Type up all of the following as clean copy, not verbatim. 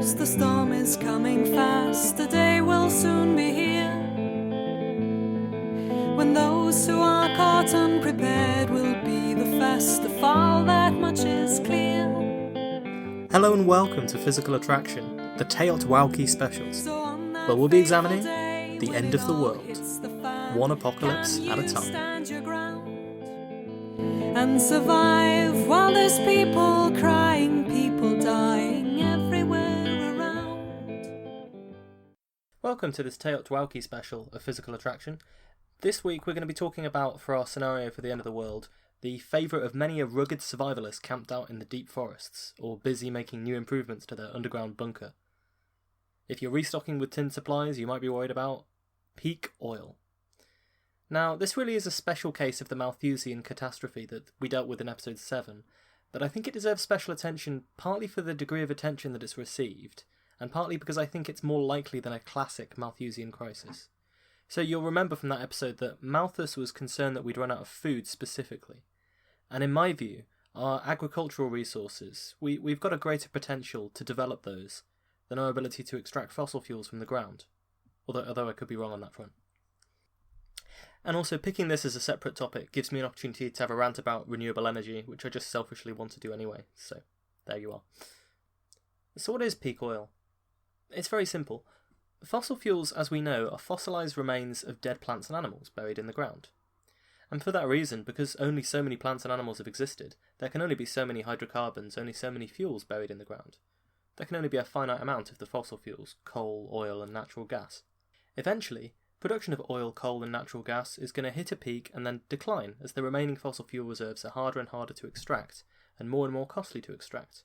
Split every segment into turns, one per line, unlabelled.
knows the storm is coming fast, the day will soon be here, when those who are caught unprepared will be the first to fall, that much is clear.
Hello and welcome to Physical Attraction, the TEOTWAWKI specials, where we'll be examining the end of the world, one apocalypse at a time.
And survive while there's people crying, people dying everywhere around.
Welcome to this TEOTWAWKI special of Physical Attraction. This week we're going to be talking about, for our scenario for the end of the world, the favourite of many a rugged survivalist camped out in the deep forests, or busy making new improvements to their underground bunker. If you're restocking with tin supplies, you might be worried about peak oil. Now, this really is a special case of the Malthusian catastrophe that we dealt with in episode 7, but I think it deserves special attention partly for the degree of attention that it's received, and partly because I think it's more likely than a classic Malthusian crisis. So you'll remember from that episode that Malthus was concerned that we'd run out of food specifically, and in my view, our agricultural resources, we've got a greater potential to develop those than our ability to extract fossil fuels from the ground, although I could be wrong on that front. And also, picking this as a separate topic gives me an opportunity to have a rant about renewable energy, which I just selfishly want to do anyway, so there you are. So what is peak oil? It's very simple. Fossil fuels, as we know, are fossilised remains of dead plants and animals buried in the ground. And for that reason, because only so many plants and animals have existed, there can only be so many hydrocarbons, only so many fuels buried in the ground. There can only be a finite amount of the fossil fuels, coal, oil and natural gas. Eventually, production of oil, coal and natural gas is going to hit a peak and then decline as the remaining fossil fuel reserves are harder and harder to extract and more costly to extract.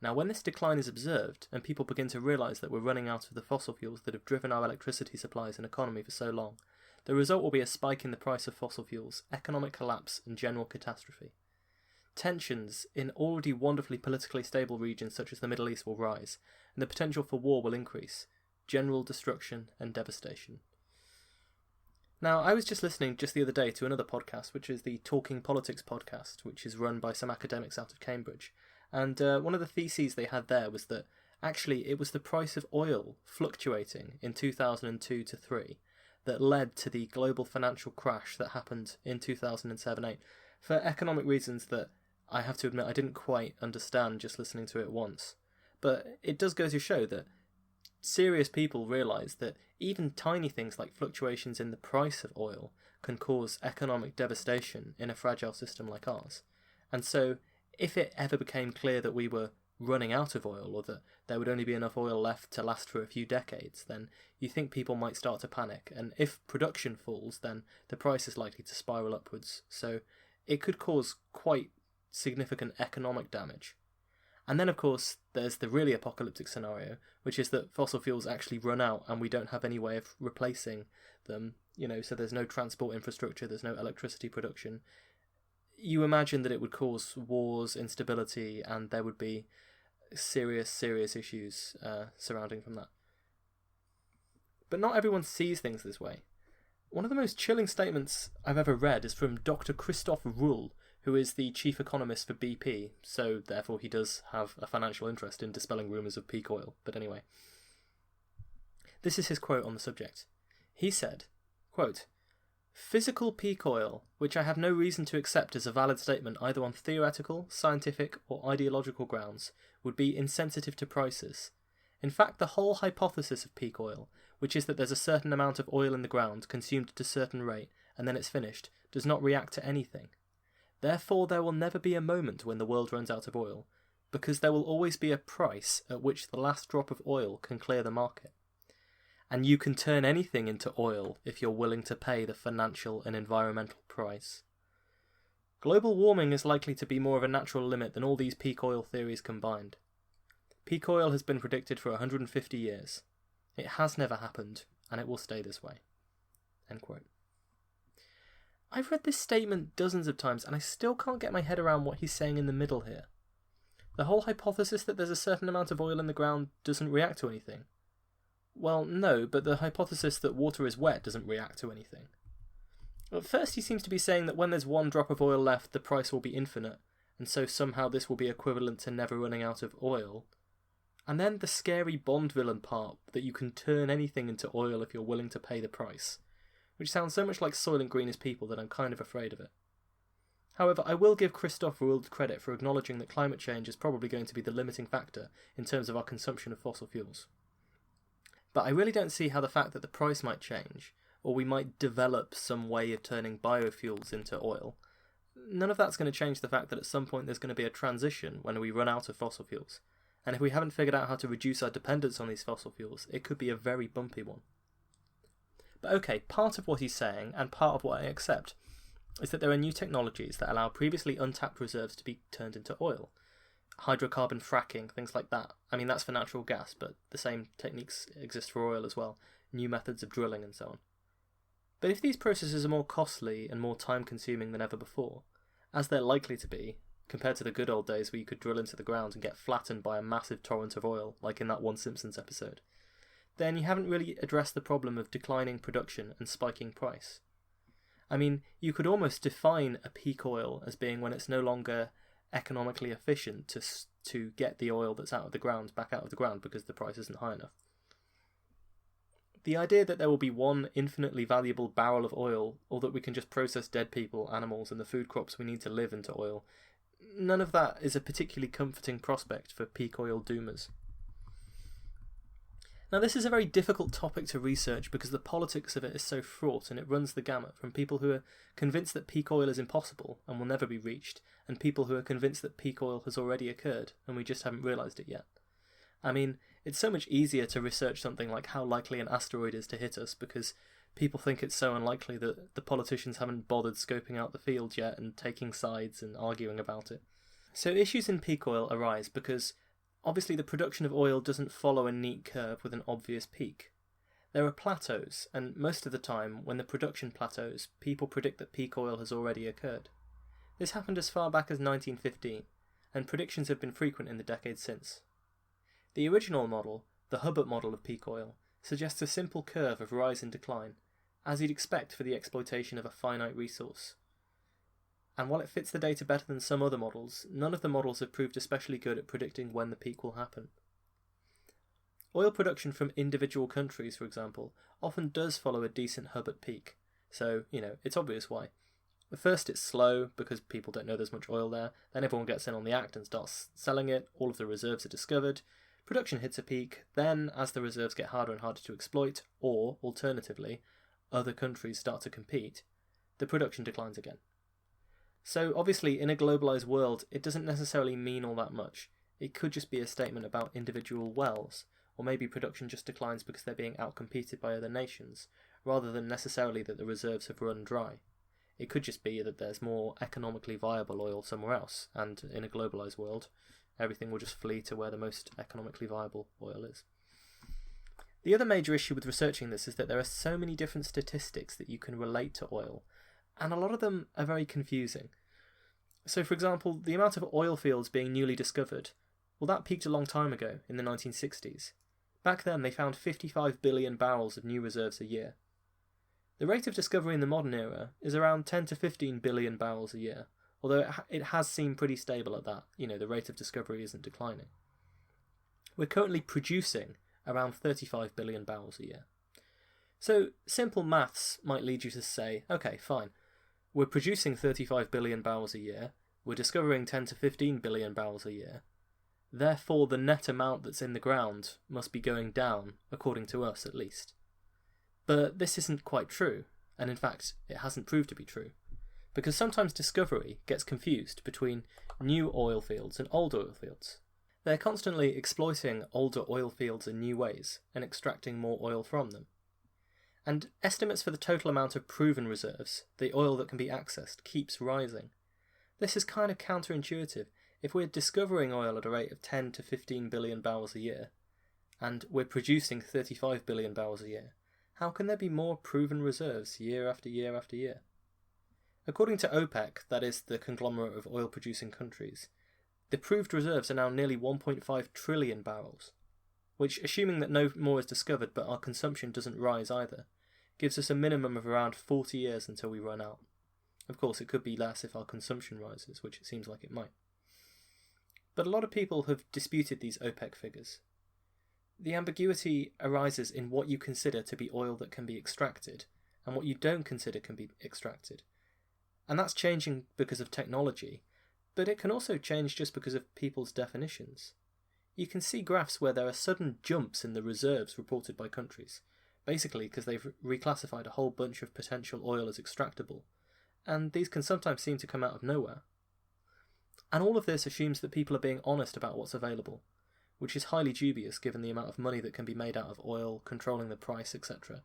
Now, when this decline is observed and people begin to realise that we're running out of the fossil fuels that have driven our electricity supplies and economy for so long, the result will be a spike in the price of fossil fuels, economic collapse and general catastrophe. Tensions in already wonderfully politically stable regions such as the Middle East will rise, and the potential for war will increase. General destruction and devastation. Now, I was just listening just the other day to another podcast, which is the Talking Politics podcast, which is run by some academics out of Cambridge, and one of the theses they had there was that actually it was the price of oil fluctuating in 2002 to 3 that led to the global financial crash that happened in 2007-8, for economic reasons that I have to admit I didn't quite understand just listening to it once. But it does go to show that serious people realise that even tiny things like fluctuations in the price of oil can cause economic devastation in a fragile system like ours. And so, if it ever became clear that we were running out of oil, or that there would only be enough oil left to last for a few decades, then you think people might start to panic. And if production falls, then the price is likely to spiral upwards. So it could cause quite significant economic damage. And then, of course, there's the really apocalyptic scenario, which is that fossil fuels actually run out and we don't have any way of replacing them, so there's no transport infrastructure, there's no electricity production. You imagine that it would cause wars, instability, and there would be serious issues surrounding from that. But not everyone sees things this way. One of the most chilling statements I've ever read is from Dr. Krystof, who is the chief economist for BP, so therefore he does have a financial interest in dispelling rumours of peak oil. But anyway, this is his quote on the subject. He said, quote, "Physical peak oil, which I have no reason to accept as a valid statement either on theoretical, scientific or ideological grounds, would be insensitive to prices. In fact, the whole hypothesis of peak oil, which is that there's a certain amount of oil in the ground consumed at a certain rate and then it's finished, does not react to anything. Therefore, there will never be a moment when the world runs out of oil, because there will always be a price at which the last drop of oil can clear the market. And you can turn anything into oil if you're willing to pay the financial and environmental price. Global warming is likely to be more of a natural limit than all these peak oil theories combined. Peak oil has been predicted for 150 years. It has never happened, and it will stay this way." End quote. I've read this statement dozens of times, and I still can't get my head around what he's saying in the middle here. The whole hypothesis that there's a certain amount of oil in the ground doesn't react to anything. Well, no, but the hypothesis that water is wet doesn't react to anything. At first he seems to be saying that when there's one drop of oil left, the price will be infinite, and so somehow this will be equivalent to never running out of oil. And then the scary Bond villain part that you can turn anything into oil if you're willing to pay the price, which sounds so much like Soylent Green is people that I'm kind of afraid of it. However, I will give Krystof credit for acknowledging that climate change is probably going to be the limiting factor in terms of our consumption of fossil fuels. But I really don't see how the fact that the price might change, or we might develop some way of turning biofuels into oil, none of that's going to change the fact that at some point there's going to be a transition when we run out of fossil fuels. And if we haven't figured out how to reduce our dependence on these fossil fuels, it could be a very bumpy one. But okay, part of what he's saying, and part of what I accept, is that there are new technologies that allow previously untapped reserves to be turned into oil. Hydrocarbon fracking, things like that. I mean, that's for natural gas, but the same techniques exist for oil as well. New methods of drilling and so on. But if these processes are more costly and more time-consuming than ever before, as they're likely to be, compared to the good old days where you could drill into the ground and get flattened by a massive torrent of oil, like in that one Simpsons episode, then you haven't really addressed the problem of declining production and spiking price. I mean, you could almost define a peak oil as being when it's no longer economically efficient to get the oil that's out of the ground back out of the ground because the price isn't high enough. The idea that there will be one infinitely valuable barrel of oil, or that we can just process dead people, animals, and the food crops we need to live into oil, none of that is a particularly comforting prospect for peak oil doomers. Now, this is a very difficult topic to research because the politics of it is so fraught, and it runs the gamut from people who are convinced that peak oil is impossible and will never be reached, and people who are convinced that peak oil has already occurred and we just haven't realised it yet. I mean, it's so much easier to research something like how likely an asteroid is to hit us because people think it's so unlikely that the politicians haven't bothered scoping out the field yet and taking sides and arguing about it. So issues in peak oil arise because obviously the production of oil doesn't follow a neat curve with an obvious peak. There are plateaus, and most of the time, when the production plateaus, people predict that peak oil has already occurred. This happened as far back as 1915, and predictions have been frequent in the decades since. The original model, the Hubbard model of peak oil, suggests a simple curve of rise and decline, as you'd expect for the exploitation of a finite resource. And while it fits the data better than some other models, none of the models have proved especially good at predicting when the peak will happen. Oil production from individual countries, for example, often does follow a decent Hubbard peak, so, it's obvious why. At first it's slow, because people don't know there's much oil there, then everyone gets in on the act and starts selling it, all of the reserves are discovered, production hits a peak, then as the reserves get harder and harder to exploit, or, alternatively, other countries start to compete, the production declines again. So obviously in a globalised world it doesn't necessarily mean all that much. It could just be a statement about individual wells, or maybe production just declines because they're being outcompeted by other nations, rather than necessarily that the reserves have run dry. It could just be that there's more economically viable oil somewhere else, and in a globalised world everything will just flee to where the most economically viable oil is. The other major issue with researching this is that there are so many different statistics that you can relate to oil, and a lot of them are very confusing. So for example, the amount of oil fields being newly discovered, well, that peaked a long time ago, in the 1960s. Back then they found 55 billion barrels of new reserves a year. The rate of discovery in the modern era is around 10 to 15 billion barrels a year, although it has seemed pretty stable at that. The rate of discovery isn't declining. We're currently producing around 35 billion barrels a year. So simple maths might lead you to say, okay, fine, we're producing 35 billion barrels a year, we're discovering 10 to 15 billion barrels a year, therefore the net amount that's in the ground must be going down, according to us at least. But this isn't quite true, and in fact it hasn't proved to be true, because sometimes discovery gets confused between new oil fields and old oil fields. They're constantly exploiting older oil fields in new ways and extracting more oil from them. And estimates for the total amount of proven reserves, the oil that can be accessed, keeps rising. This is kind of counterintuitive. If we're discovering oil at a rate of 10 to 15 billion barrels a year, and we're producing 35 billion barrels a year, how can there be more proven reserves year after year after year? According to OPEC, that is the conglomerate of oil-producing countries, the proved reserves are now nearly 1.5 trillion barrels, which, assuming that no more is discovered but our consumption doesn't rise either, gives us a minimum of around 40 years until we run out. Of course, it could be less if our consumption rises, which it seems like it might. But a lot of people have disputed these OPEC figures, The ambiguity arises in what you consider to be oil that can be extracted and what you don't consider can be extracted. And that's changing because of technology, but it can also change just because of people's definitions. You can see graphs where there are sudden jumps in the reserves reported by countries, basically because they've reclassified a whole bunch of potential oil as extractable, and these can sometimes seem to come out of nowhere. And all of this assumes that people are being honest about what's available, which is highly dubious given the amount of money that can be made out of oil, controlling the price, etc.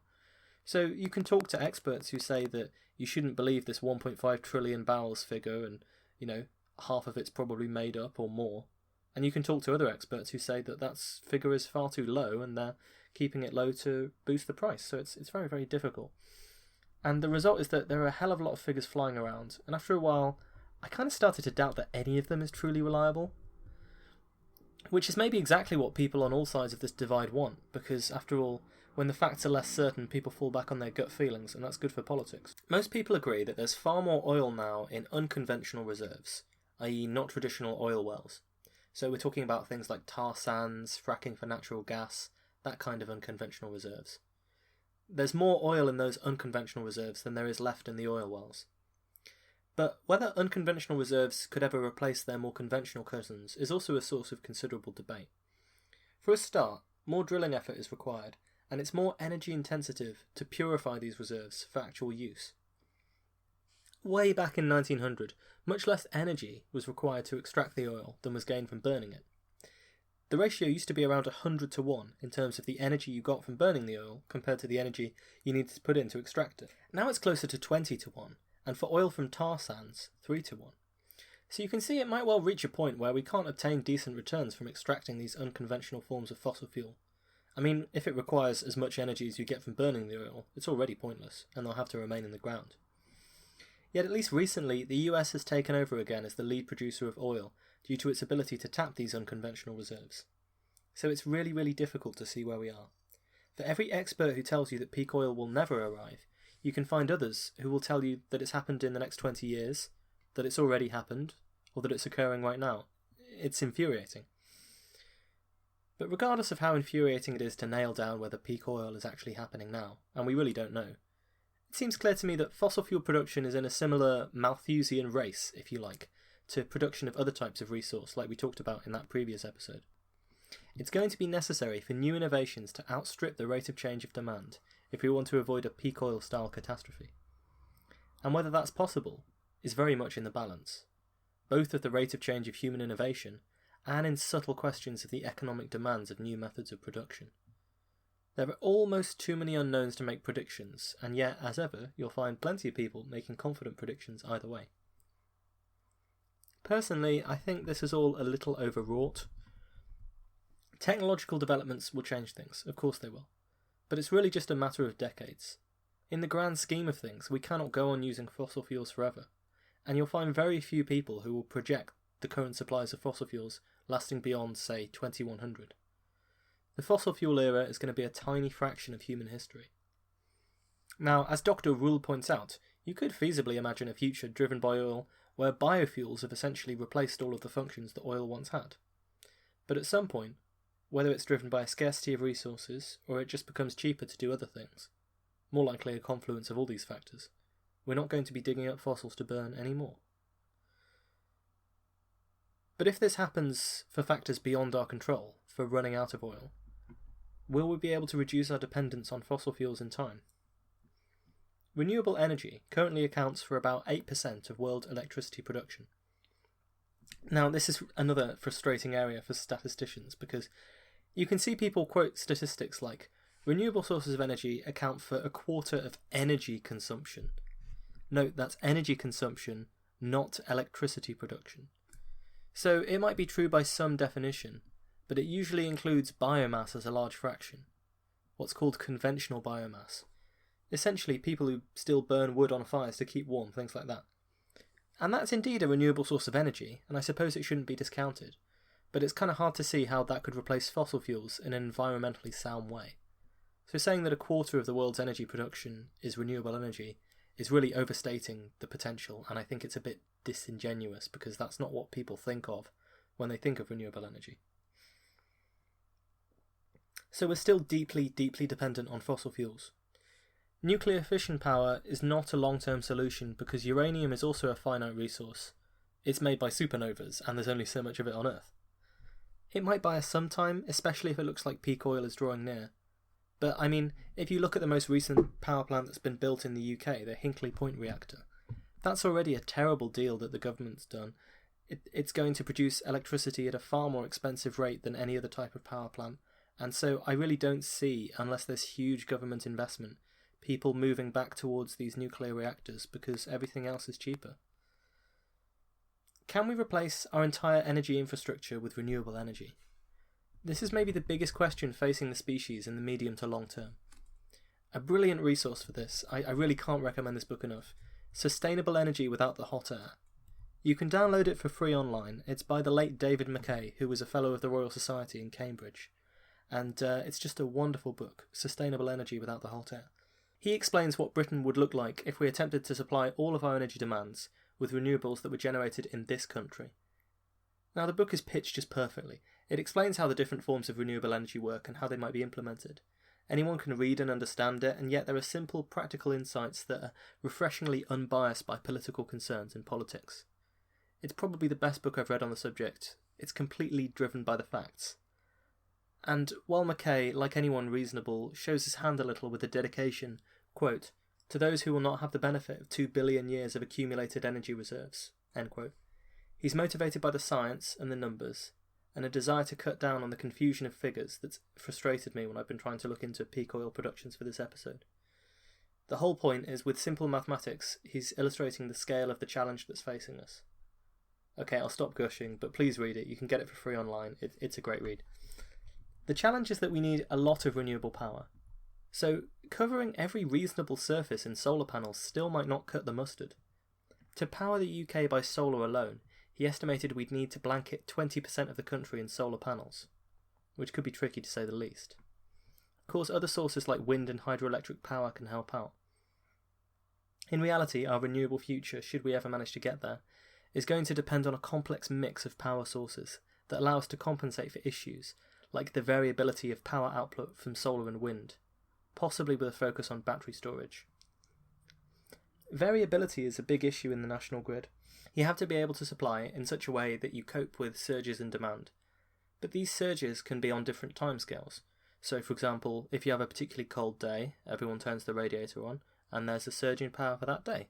So you can talk to experts who say that you shouldn't believe this 1.5 trillion barrels figure and, half of it's probably made up or more. And you can talk to other experts who say that figure is far too low and they're keeping it low to boost the price. So it's very, very difficult. And the result is that there are a hell of a lot of figures flying around. And after a while, I kind of started to doubt that any of them is truly reliable. Which is maybe exactly what people on all sides of this divide want, because after all, when the facts are less certain, people fall back on their gut feelings, and that's good for politics. Most people agree that there's far more oil now in unconventional reserves, i.e. not traditional oil wells. So we're talking about things like tar sands, fracking for natural gas, that kind of unconventional reserves. There's more oil in those unconventional reserves than there is left in the oil wells. But whether unconventional reserves could ever replace their more conventional cousins is also a source of considerable debate. For a start, more drilling effort is required, and it's more energy intensive to purify these reserves for actual use. Way back in 1900, much less energy was required to extract the oil than was gained from burning it. The ratio used to be around 100 to 1 in terms of the energy you got from burning the oil compared to the energy you needed to put in to extract it. Now it's closer to 20 to 1, and for oil from tar sands, 3 to 1. So you can see it might well reach a point where we can't obtain decent returns from extracting these unconventional forms of fossil fuel. I mean, if it requires as much energy as you get from burning the oil, it's already pointless, and they'll have to remain in the ground. Yet at least recently, the US has taken over again as the lead producer of oil due to its ability to tap these unconventional reserves. So it's really, really difficult to see where we are. For every expert who tells you that peak oil will never arrive, you can find others who will tell you that it's happened in the next 20 years, that it's already happened, or that it's occurring right now. It's infuriating. But regardless of how infuriating it is to nail down whether peak oil is actually happening now, and we really don't know, it seems clear to me that fossil fuel production is in a similar Malthusian race, if you like, to production of other types of resource like we talked about in that previous episode. It's going to be necessary for new innovations to outstrip the rate of change of demand if we want to avoid a peak oil style catastrophe. And whether that's possible is very much in the balance, both of the rate of change of human innovation and in subtle questions of the economic demands of new methods of production. There are almost too many unknowns to make predictions, and yet, as ever, you'll find plenty of people making confident predictions either way. Personally, I think this is all a little overwrought. Technological developments will change things, of course they will, but it's really just a matter of decades. In the grand scheme of things, we cannot go on using fossil fuels forever, and you'll find very few people who will project the current supplies of fossil fuels lasting beyond, say, 2100. The fossil fuel era is going to be a tiny fraction of human history. Now, as Dr. Rule points out, you could feasibly imagine a future driven by oil where biofuels have essentially replaced all of the functions that oil once had. But at some point, whether it's driven by a scarcity of resources or it just becomes cheaper to do other things, more likely a confluence of all these factors, we're not going to be digging up fossils to burn anymore. But if this happens for factors beyond our control, for running out of oil, will we be able to reduce our dependence on fossil fuels in time? Renewable energy currently accounts for about 8% of world electricity production. Now, this is another frustrating area for statisticians because you can see people quote statistics like, renewable sources of energy account for a quarter of energy consumption. Note, that's energy consumption, not electricity production. So it might be true by some definition, but it usually includes biomass as a large fraction, what's called conventional biomass. Essentially, people who still burn wood on fires to keep warm, things like that. And that's indeed a renewable source of energy, and I suppose it shouldn't be discounted, but it's kind of hard to see how that could replace fossil fuels in an environmentally sound way. So saying that a quarter of the world's energy production is renewable energy is really overstating the potential, and I think it's a bit disingenuous because that's not what people think of when they think of renewable energy. So we're still deeply, deeply dependent on fossil fuels. Nuclear fission power is not a long-term solution because uranium is also a finite resource. It's made by supernovas, and there's only so much of it on Earth. It might buy us some time, especially if it looks like peak oil is drawing near. But, I mean, if you look at the most recent power plant that's been built in the UK, the Hinkley Point reactor, that's already a terrible deal that the government's done. It's going to produce electricity at a far more expensive rate than any other type of power plant, and so I really don't see, unless there's huge government investment, people moving back towards these nuclear reactors because everything else is cheaper. Can we replace our entire energy infrastructure with renewable energy? This is maybe the biggest question facing the species in the medium to long term. A brilliant resource for this, I really can't recommend this book enough, Sustainable Energy Without the Hot Air. You can download it for free online. It's by the late David Mackay, who was a Fellow of the Royal Society in Cambridge. And it's just a wonderful book, Sustainable Energy Without the Hot Air. He explains what Britain would look like if we attempted to supply all of our energy demands with renewables that were generated in this country. Now, the book is pitched just perfectly. It explains how the different forms of renewable energy work and how they might be implemented. Anyone can read and understand it, and yet there are simple, practical insights that are refreshingly unbiased by political concerns and politics. It's probably the best book I've read on the subject. It's completely driven by the facts. And while Mackay, like anyone reasonable, shows his hand a little with the dedication, quote, to those who will not have the benefit of 2 billion years of accumulated energy reserves, end quote, he's motivated by the science and the numbers, and a desire to cut down on the confusion of figures that's frustrated me when I've been trying to look into peak oil productions for this episode. The whole point is, with simple mathematics, he's illustrating the scale of the challenge that's facing us. Okay, I'll stop gushing, but please read it. You can get it for free online. It's a great read. The challenge is that we need a lot of renewable power. So, covering every reasonable surface in solar panels still might not cut the mustard. To power the UK by solar alone, he estimated we'd need to blanket 20% of the country in solar panels, which could be tricky to say the least. Of course, other sources like wind and hydroelectric power can help out. In reality, our renewable future, should we ever manage to get there, is going to depend on a complex mix of power sources that allow us to compensate for issues like the variability of power output from solar and wind, possibly with a focus on battery storage. Variability is a big issue in the national grid. You have to be able to supply it in such a way that you cope with surges in demand. But these surges can be on different timescales. So, for example, if you have a particularly cold day, everyone turns the radiator on, and there's a surge in power for that day.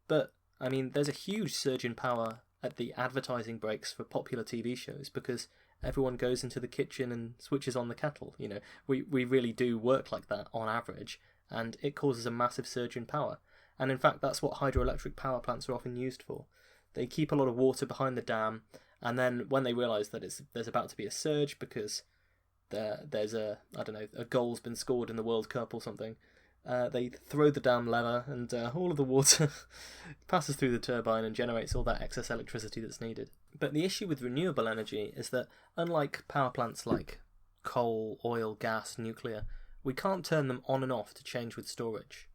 But there's a huge surge in power at the advertising breaks for popular TV shows because everyone goes into the kitchen and switches on the kettle. We really do work like that on average, and it causes a massive surge in power. And in fact, that's what hydroelectric power plants are often used for. They keep a lot of water behind the dam, and then when they realise that there's about to be a surge because there's a goal's been scored in the World Cup or something, they throw the dam lever and all of the water passes through the turbine and generates all that excess electricity that's needed. But the issue with renewable energy is that, unlike power plants like coal, oil, gas, nuclear, we can't turn them on and off to change with storage.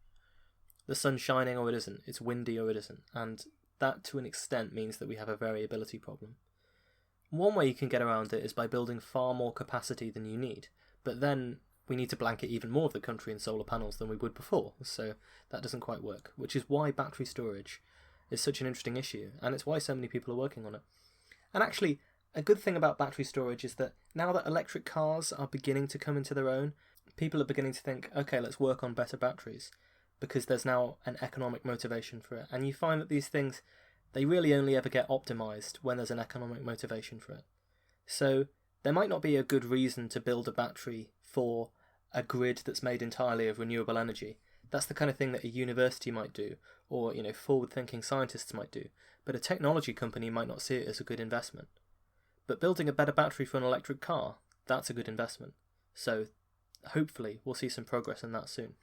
The sun's shining or it isn't, it's windy or it isn't, and that to an extent means that we have a variability problem. One way you can get around it is by building far more capacity than you need, but then we need to blanket even more of the country in solar panels than we would before, so that doesn't quite work, which is why battery storage is such an interesting issue, and it's why so many people are working on it. And actually, a good thing about battery storage is that now that electric cars are beginning to come into their own, people are beginning to think, okay, let's work on better batteries, because there's now an economic motivation for it. And you find that these things, they really only ever get optimized when there's an economic motivation for it. So there might not be a good reason to build a battery for a grid that's made entirely of renewable energy. That's the kind of thing that a university might do, or forward-thinking scientists might do, but a technology company might not see it as a good investment. But building a better battery for an electric car, that's a good investment. So hopefully we'll see some progress in that soon.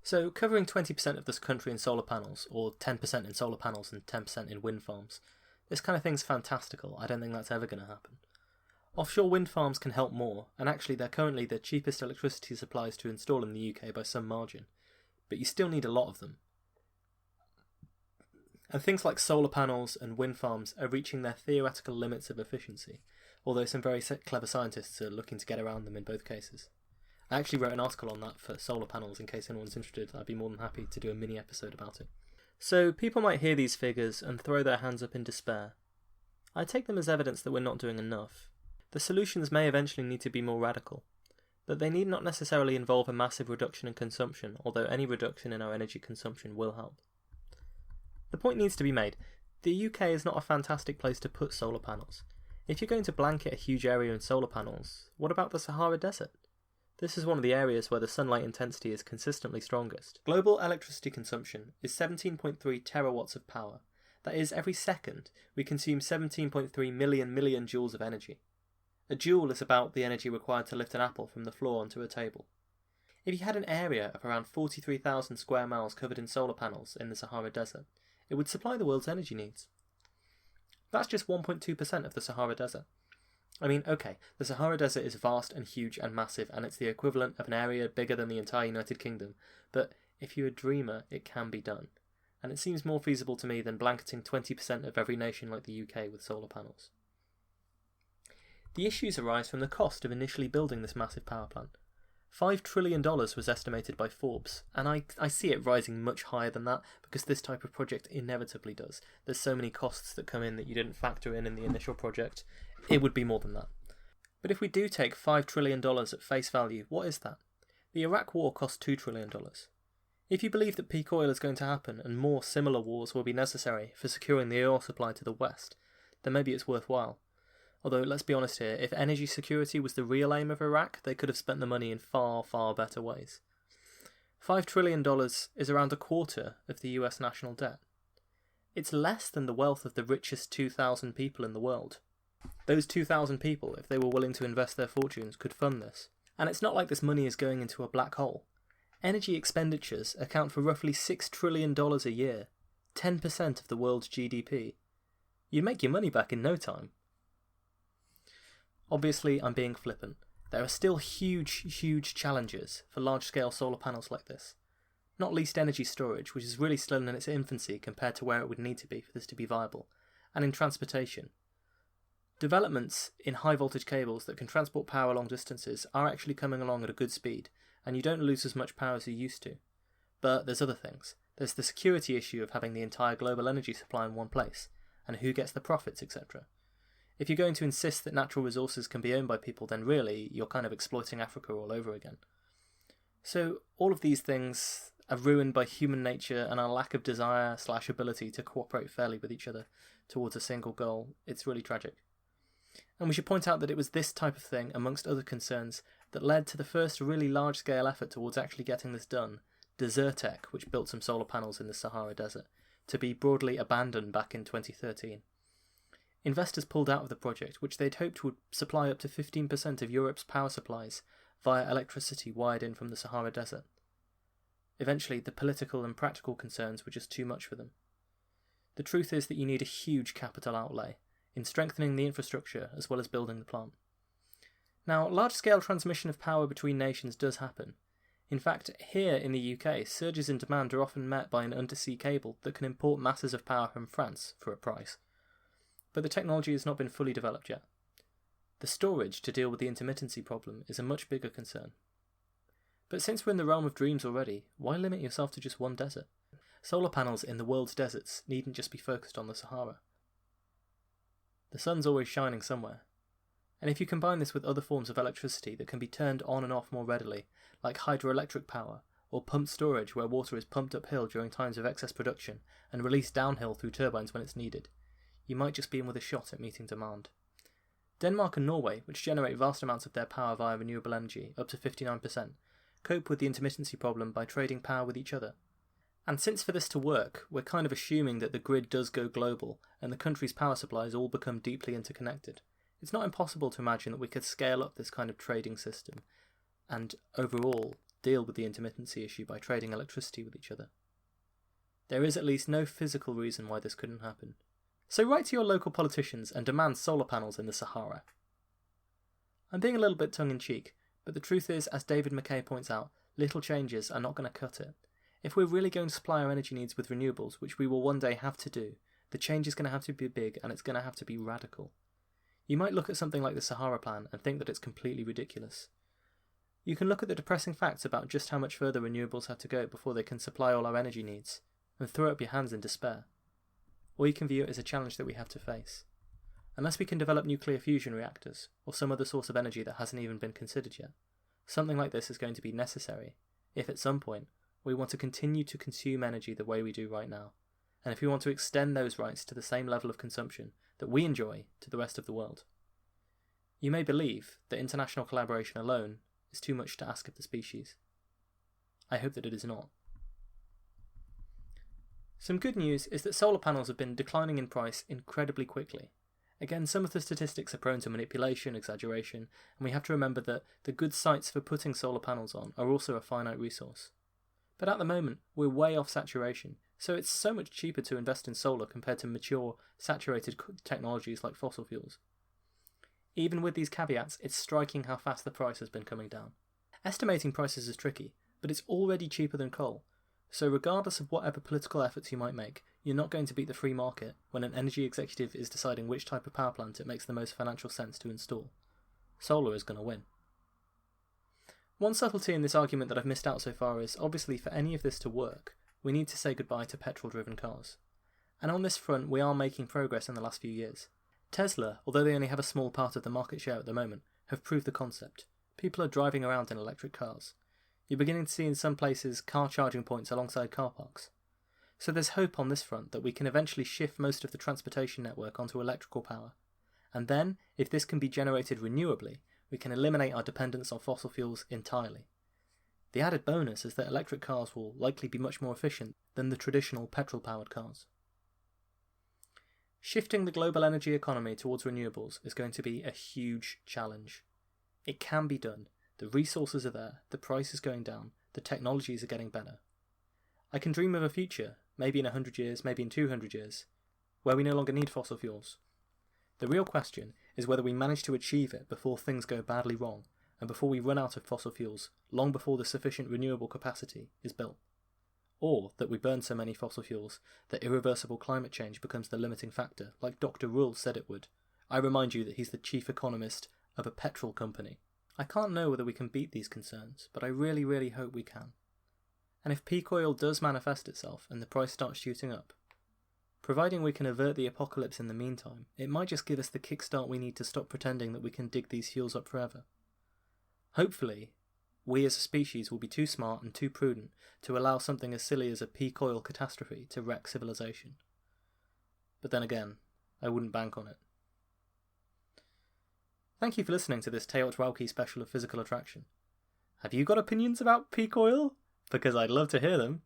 So covering 20% of this country in solar panels, or 10% in solar panels and 10% in wind farms, this kind of thing's fantastical. I don't think that's ever going to happen. Offshore wind farms can help more, and actually they're currently the cheapest electricity supplies to install in the UK by some margin, but you still need a lot of them. And things like solar panels and wind farms are reaching their theoretical limits of efficiency, although some very clever scientists are looking to get around them in both cases. I actually wrote an article on that for solar panels in case anyone's interested. I'd be more than happy to do a mini episode about it. So people might hear these figures and throw their hands up in despair. I take them as evidence that we're not doing enough. The solutions may eventually need to be more radical, but they need not necessarily involve a massive reduction in consumption, although any reduction in our energy consumption will help. The point needs to be made. The UK is not a fantastic place to put solar panels. If you're going to blanket a huge area in solar panels, what about the Sahara Desert? This is one of the areas where the sunlight intensity is consistently strongest. Global electricity consumption is 17.3 terawatts of power. That is, every second we consume 17.3 million joules of energy. A joule is about the energy required to lift an apple from the floor onto a table. If you had an area of around 43,000 square miles covered in solar panels in the Sahara Desert, it would supply the world's energy needs. That's just 1.2% of the Sahara Desert. I mean, okay, the Sahara Desert is vast and huge and massive, and it's the equivalent of an area bigger than the entire United Kingdom, but if you're a dreamer, it can be done. And it seems more feasible to me than blanketing 20% of every nation like the UK with solar panels. The issues arise from the cost of initially building this massive power plant. $5 trillion was estimated by Forbes, and I see it rising much higher than that because this type of project inevitably does. There's so many costs that come in that you didn't factor in the initial project. It would be more than that. But if we do take $5 trillion at face value, what is that? The Iraq War cost $2 trillion. If you believe that peak oil is going to happen and more similar wars will be necessary for securing the oil supply to the West, then maybe it's worthwhile. Although, let's be honest here, if energy security was the real aim of Iraq, they could have spent the money in far, far better ways. $5 trillion is around a quarter of the US national debt. It's less than the wealth of the richest 2,000 people in the world. Those 2,000 people, if they were willing to invest their fortunes, could fund this. And it's not like this money is going into a black hole. Energy expenditures account for roughly $6 trillion a year, 10% of the world's GDP. You'd make your money back in no time. Obviously, I'm being flippant. There are still huge challenges for large-scale solar panels like this. Not least energy storage, which is really still in its infancy compared to where it would need to be for this to be viable, and in transportation. Developments in high-voltage cables that can transport power long distances are actually coming along at a good speed, and you don't lose as much power as you used to. But there's other things. There's the security issue of having the entire global energy supply in one place, and who gets the profits, etc. If you're going to insist that natural resources can be owned by people, then really, you're kind of exploiting Africa all over again. So, all of these things are ruined by human nature and our lack of desire/ability to cooperate fairly with each other towards a single goal. It's really tragic. And we should point out that it was this type of thing, amongst other concerns, that led to the first really large-scale effort towards actually getting this done, Desertec, which built some solar panels in the Sahara Desert, to be broadly abandoned back in 2013. Investors pulled out of the project, which they'd hoped would supply up to 15% of Europe's power supplies via electricity wired in from the Sahara Desert. Eventually, the political and practical concerns were just too much for them. The truth is that you need a huge capital outlay in strengthening the infrastructure as well as building the plant. Now, large-scale transmission of power between nations does happen. In fact, here in the UK, surges in demand are often met by an undersea cable that can import masses of power from France for a price. But the technology has not been fully developed yet. The storage to deal with the intermittency problem is a much bigger concern. But since we're in the realm of dreams already, why limit yourself to just one desert? Solar panels in the world's deserts needn't just be focused on the Sahara. The sun's always shining somewhere. And if you combine this with other forms of electricity that can be turned on and off more readily, like hydroelectric power, or pumped storage where water is pumped uphill during times of excess production and released downhill through turbines when it's needed, you might just be in with a shot at meeting demand. Denmark and Norway, which generate vast amounts of their power via renewable energy, up to 59%, cope with the intermittency problem by trading power with each other. And since for this to work, we're kind of assuming that the grid does go global and the country's power supplies all become deeply interconnected, it's not impossible to imagine that we could scale up this kind of trading system and overall deal with the intermittency issue by trading electricity with each other. There is at least no physical reason why this couldn't happen. So write to your local politicians and demand solar panels in the Sahara. I'm being a little bit tongue-in-cheek, but the truth is, as David McKay points out, little changes are not going to cut it. If we're really going to supply our energy needs with renewables, which we will one day have to do, the change is going to have to be big and it's going to have to be radical. You might look at something like the Sahara Plan and think that it's completely ridiculous. You can look at the depressing facts about just how much further renewables have to go before they can supply all our energy needs, and throw up your hands in despair. Or you can view it as a challenge that we have to face. Unless we can develop nuclear fusion reactors, or some other source of energy that hasn't even been considered yet, something like this is going to be necessary if at some point we want to continue to consume energy the way we do right now, and if we want to extend those rights to the same level of consumption that we enjoy to the rest of the world. You may believe that international collaboration alone is too much to ask of the species. I hope that it is not. Some good news is that solar panels have been declining in price incredibly quickly. Again, some of the statistics are prone to manipulation, exaggeration, and we have to remember that the good sites for putting solar panels on are also a finite resource. But at the moment, we're way off saturation, so it's so much cheaper to invest in solar compared to mature, saturated technologies like fossil fuels. Even with these caveats, it's striking how fast the price has been coming down. Estimating prices is tricky, but it's already cheaper than coal, so regardless of whatever political efforts you might make, you're not going to beat the free market when an energy executive is deciding which type of power plant it makes the most financial sense to install. Solar is going to win. One subtlety in this argument that I've missed out so far is, obviously for any of this to work, we need to say goodbye to petrol-driven cars. And on this front, we are making progress in the last few years. Tesla, although they only have a small part of the market share at the moment, have proved the concept. People are driving around in electric cars. You're beginning to see in some places car charging points alongside car parks. So there's hope on this front that we can eventually shift most of the transportation network onto electrical power. And then, if this can be generated renewably, we can eliminate our dependence on fossil fuels entirely. The added bonus is that electric cars will likely be much more efficient than the traditional petrol-powered cars. Shifting the global energy economy towards renewables is going to be a huge challenge. It can be done. The resources are there, the price is going down, the technologies are getting better. I can dream of a future, maybe in 100 years, maybe in 200 years, where we no longer need fossil fuels. The real question is whether we manage to achieve it before things go badly wrong, and before we run out of fossil fuels, long before the sufficient renewable capacity is built. Or that we burn so many fossil fuels that irreversible climate change becomes the limiting factor, like Dr. Rule said it would. I remind you that he's the chief economist of a petrol company. I can't know whether we can beat these concerns, but I really, really hope we can. And if peak oil does manifest itself and the price starts shooting up, providing we can avert the apocalypse in the meantime, it might just give us the kickstart we need to stop pretending that we can dig these fuels up forever. Hopefully, we as a species will be too smart and too prudent to allow something as silly as a peak oil catastrophe to wreck civilization. But then again, I wouldn't bank on it. Thank you for listening to this TEOTWAWKI special of Physical Attraction. Have you got opinions about peak oil? Because I'd love to hear them.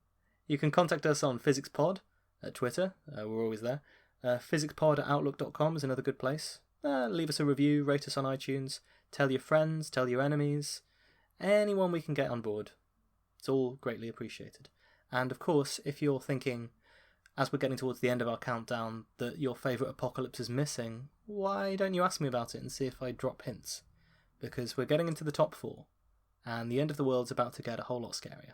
You can contact us on PhysicsPod at Twitter, we're always there. PhysicsPod@outlook.com is another good place. Leave us a review, rate us on iTunes, tell your friends, tell your enemies, anyone we can get on board. It's all greatly appreciated. And of course, if you're thinking, as we're getting towards the end of our countdown, that your favourite apocalypse is missing, why don't you ask me about it and see if I drop hints? Because we're getting into the top 4, and the end of the world's about to get a whole lot scarier.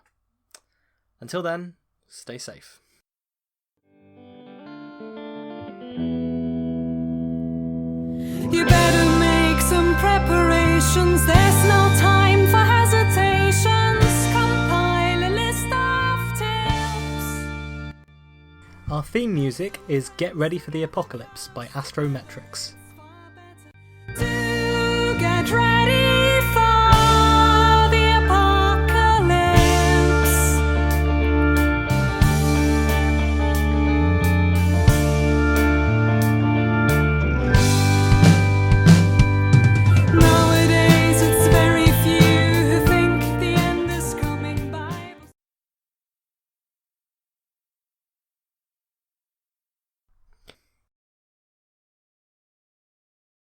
Until then, stay safe.
You better make some preparations, there's no time for hesitations. Compile a list of tips.
Our theme music is Get Ready for the Apocalypse by Astrometrics.
To get ready.